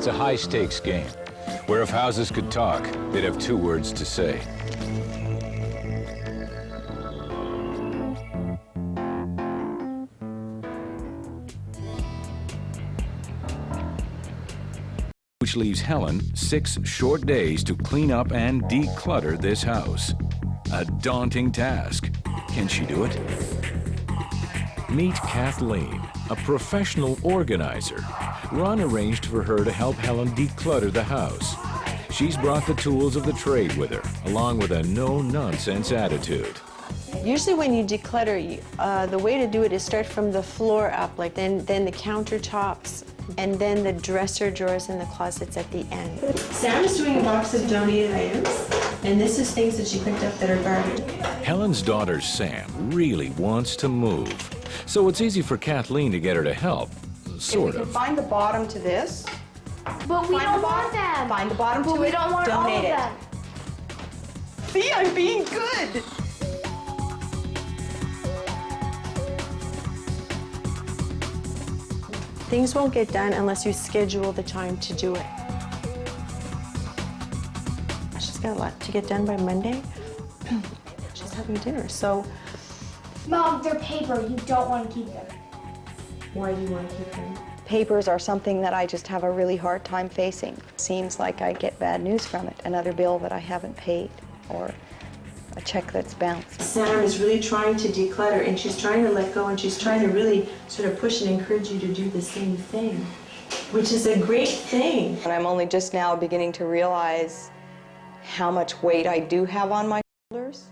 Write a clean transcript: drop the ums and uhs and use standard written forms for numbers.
It's a high-stakes game, where if houses could talk, they'd have 2 words to say. Which leaves Helen 6 short days to clean up and declutter this house. A daunting task. Can she do it? Meet Kathleen, a professional organizer. Ron arranged for her to help Helen declutter the house. She's brought the tools of the trade with her, along with a no-nonsense attitude. Usually when you declutter, the way to do it is start from the floor up, like then the countertops, and then the dresser drawers and the closets at the end. Sam is doing a box of donated items, and this is things that she picked up that are garbage. Helen's daughter Sam really wants to move, so it's easy for Kathleen to get her to help, sort If we of. can find the bottom to this. But we don't want them. Find the bottom to it. But we don't want all of donate it. them. See, I'm being good. Things won't get done unless you schedule the time to do it. She's got a lot to get done by Monday. She's having dinner, so. Mom, they're paper. You don't want to keep them. Why do you want to keep them? Papers are something that I just have a really hard time facing. Seems like I get bad news from it. Another bill that I haven't paid, or a check that's bounced. Sam is really trying to declutter, and she's trying to let go, and she's trying to really sort of push and encourage you to do the same thing, which is a great thing. And I'm only just now beginning to realize how much weight I do have on my shoulders.